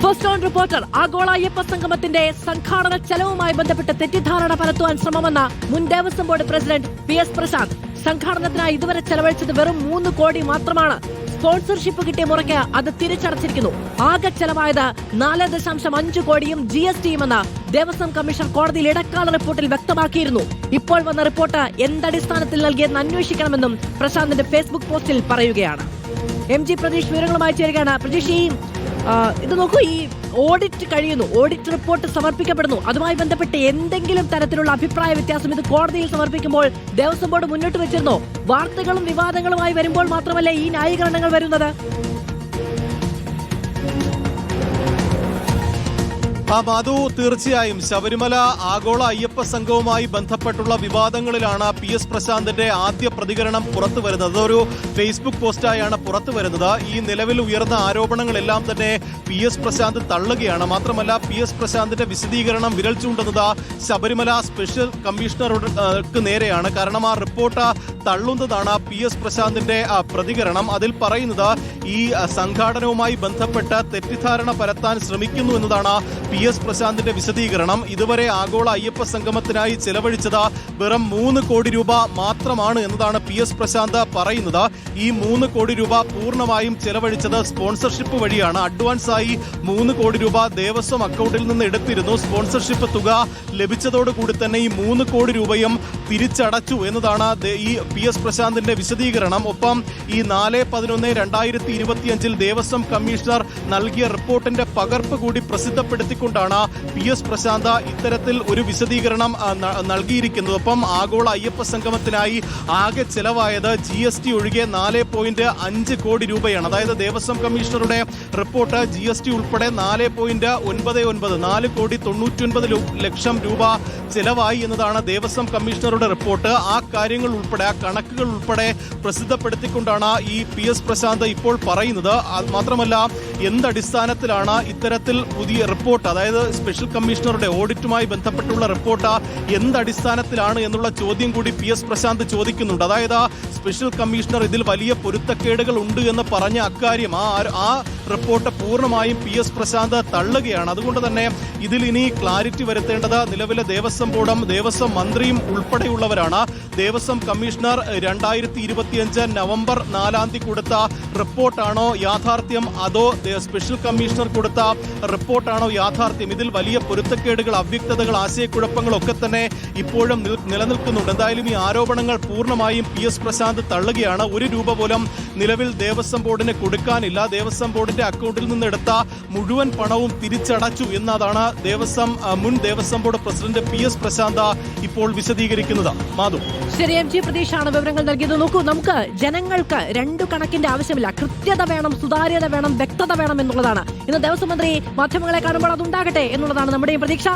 First on reporter ആഗോള അയ്യപ്പ സംഗമത്തിന്റെ സംഘാടന ചെലവുമായി ബന്ധപ്പെട്ട് തെറ്റിദ്ധാരണ പരത്തുവാൻ ശ്രമമെന്ന മുൻ Devaswom board president PS Prasad. സംഘാടനത്തിനായി ഇതുവരെ ചെലവഴിച്ചത് വെറും 3 കോടി മാത്രമാണ്. സ്പോൺസർഷിപ്പ് കിട്ടിയ മുറയ്ക്ക് അത് തിരിച്ചടച്ചിരിക്കുന്നു. ആകെ ചെലവായത് 4.5 കോടിയും GSTയുമെന്ന് ദേവസ്വം കമ്മീഷൻ കോടതിയിൽ ഇടക്കാല റിപ്പോർട്ടിൽ വ്യക്തമാക്കിയിരുന്നു. ഇപ്പോൾ വന്ന റിപ്പോർട്ട് എന്തടിസ്ഥാനത്തിൽ നൽകിയെന്ന് അന്വേഷിക്കണമെന്നും പ്രശാന്തിന്റെ ഫേസ്ബുക്ക് പോസ്റ്റിൽ പറയുകയാണ്. MG പ്രതീഷ് വിവരങ്ങളുമായി ചേരുകയാണ്. പ്രതീഷ്, ഇത് നോക്കൂ, ഈ ഓഡിറ്റ് കഴിയുന്നു, ഓഡിറ്റ് റിപ്പോർട്ട് സമർപ്പിക്കപ്പെടുന്നു. അതുമായി ബന്ധപ്പെട്ട് എന്തെങ്കിലും തരത്തിലുള്ള അഭിപ്രായ വ്യത്യാസം ഇത് കോടതിയിൽ സമർപ്പിക്കുമ്പോൾ ദേവസ്വം ബോർഡ് മുന്നോട്ട് വെച്ചിരുന്നോ? വാർത്തകളും വിവാദങ്ങളുമായി വരുമ്പോൾ മാത്രമല്ലേ ഈ ന്യായീകരണങ്ങൾ വരുന്നത്? മാധു, തീർച്ചയായും ശബരിമല ആഗോള അയ്യപ്പ സംഘവുമായി ബന്ധപ്പെട്ടുള്ള വിവാദങ്ങളിലാണ് PS പ്രശാന്തിന്റെ ആദ്യ പ്രതികരണം പുറത്തു വരുന്നത്. അതൊരു ഫേസ്ബുക്ക് പോസ്റ്റായാണ് പുറത്തു വരുന്നത്. ഈ നിലവിൽ ഉയർന്ന ആരോപണങ്ങളെല്ലാം തന്നെ PS പ്രശാന്ത് തള്ളുകയാണ്. മാത്രമല്ല, PS പ്രശാന്തിന്റെ വിശദീകരണം വിരൽ ചൂണ്ടുന്നത് ശബരിമല സ്പെഷ്യൽ കമ്മീഷണർക്ക് നേരെയാണ്. കാരണം ആ റിപ്പോർട്ട് തള്ളുന്നതാണ് PS പ്രശാന്തിന്റെ പ്രതികരണം. അതിൽ പറയുന്നത് ഈ സംഘാടനവുമായി ബന്ധപ്പെട്ട് തെറ്റിദ്ധാരണ പരത്താൻ ശ്രമിക്കുന്നു എന്നതാണ് PS പ്രശാന്തിന്റെ വിശദീകരണം. ഇതുവരെ ആഗോള അയ്യപ്പ സംഗമത്തിനായി ചെലവഴിച്ചത് വെറും 3 കോടി രൂപ മാത്രമാണ് എന്നതാണ് PS പ്രശാന്ത് പറയുന്നത്. ഈ 3 കോടി രൂപ പൂർണ്ണമായും ചെലവഴിച്ചത് സ്പോൺസർഷിപ്പ് വഴിയാണ്. അഡ്വാൻസ് ആയി 3 കോടി രൂപ ദേവസ്വം അക്കൗണ്ടിൽ നിന്ന് എടുത്തിരുന്നു. സ്പോൺസർഷിപ്പ് തുക ലഭിച്ചതോടുകൂടി തന്നെ ഈ 3 കോടി രൂപയും തിരിച്ചടച്ചു എന്നതാണ് ഈ PS പ്രശാന്തിന്റെ വിശദീകരണം. ഒപ്പം ഈ 4/11/2025 ദേവസ്വം കമ്മീഷണർ നൽകിയ റിപ്പോർട്ടിന്റെ പകർപ്പ് കൂടി പ്രസിദ്ധപ്പെടുത്തിക്കൊണ്ടാണ് PS പ്രശാന്ത് ഇത്തരത്തിൽ ഒരു വിശദീകരണം നൽകിയിരിക്കുന്നത്. ഒപ്പം ആഗോള അയ്യപ്പ സംഗമത്തിനായി ആകെ ചെലവായത് GST ഒഴികെ 4.5 കോടി രൂപയാണ്. അതായത് ദേവസ്വം കമ്മീഷണറുടെ റിപ്പോർട്ട് GST ഉൾപ്പെടെ 4.99 കോടി 99 ലക്ഷം രൂപ ചെലവായി എന്നതാണ് ദേവസ്വം കമ്മീഷണറുടെ റിപ്പോർട്ട്. ആ കാര്യങ്ങൾ ഉൾപ്പെടെ, ആ കണക്കുകൾ ഉൾപ്പെടെ പ്രസിദ്ധപ്പെടുത്തിക്കൊണ്ടാണ് ഈ PS പ്രശാന്ത് ഇപ്പോൾ പറയുന്നത്. മാത്രമല്ല, എന്തടിസ്ഥാനത്തിലാണ് ഇത്തരത്തിൽ പുതിയ റിപ്പോർട്ട്, അതായത് സ്പെഷ്യൽ കമ്മീഷണറുടെ ഓഡിറ്റുമായി ബന്ധപ്പെട്ടുള്ള റിപ്പോർട്ട് എന്തടിസ്ഥാനത്തിലാണ് എന്നുള്ള ചോദ്യം കൂടി PS പ്രശാന്ത് ചോദിക്കുന്നുണ്ട്. അതായത് സ്പെഷ്യൽ കമ്മീഷണർ ഇതിൽ വലിയ പൊരുത്തക്കേടുകൾ ഉണ്ട് എന്ന് പറഞ്ഞ അക്കാര്യം ആ റിപ്പോർട്ട് പൂർണ്ണമായും PS പ്രശാന്ത് തള്ളുകയാണ്. അതുകൊണ്ട് തന്നെ ഇതിൽ ഇനി ക്ലാരിറ്റി വരുത്തേണ്ടത് നിലവിലെ ദേവസ്വം ബോർഡും ദേവസ്വം മന്ത്രിയും ഉൾപ്പെടെയുള്ളവരാണ്. ദേവസ്വം കമ്മീഷണർ 2025 നവംബർ 4 കൊടുത്ത റിപ്പോർട്ടാണോ യാഥാർത്ഥ്യം, അതോ സ്പെഷ്യൽ കമ്മീഷണർ കൊടുത്ത റിപ്പോർട്ടാണോ യാഥാർത്ഥ്യം? ഇതിൽ വലിയ പൊരുത്തക്കേടുകൾ, അവ്യക്തതകൾ, ആശയക്കുഴപ്പങ്ങളൊക്കെ തന്നെ ഇപ്പോഴും നിലനിൽക്കുന്നുണ്ട്. എന്തായാലും ഈ ആരോപണങ്ങൾ പൂർണ്ണമായും PS പ്രശാന്ത് തള്ളുകയാണ്. 1 രൂപ പോലും നിലവിൽ ദേവസ്വം ബോർഡിന് കൊടുക്കാനില്ല. ദേവസ്വം ബോർഡിന്റെ അക്കൗണ്ടിൽ നിന്ന് എടുത്ത മുഴുവൻ പണവും തിരിച്ചടച്ചു എന്നതാണ് മുൻ Devaswom board president PS Prashanth ഇപ്പോൾ വിശദീകരിക്കുന്നത്. മാധു, ശരി, MG പ്രതീഷാണ് വിവരങ്ങൾ നൽകിയത്. നോക്കൂ, നമുക്ക് ജനങ്ങൾക്ക് 2 കണക്കിന്റെ ആവശ്യമില്ല. കൃത്യത വേണം, സുതാര്യത വേണം, വ്യക്തത വേണം എന്നുള്ളതാണ്. ഇന്ന് ദേവസ്വം മന്ത്രി മാധ്യമങ്ങളെ കാണുമ്പോൾ അതുണ്ടാകട്ടെ എന്നുള്ളതാണ് നമ്മുടെയും പ്രതീക്ഷ.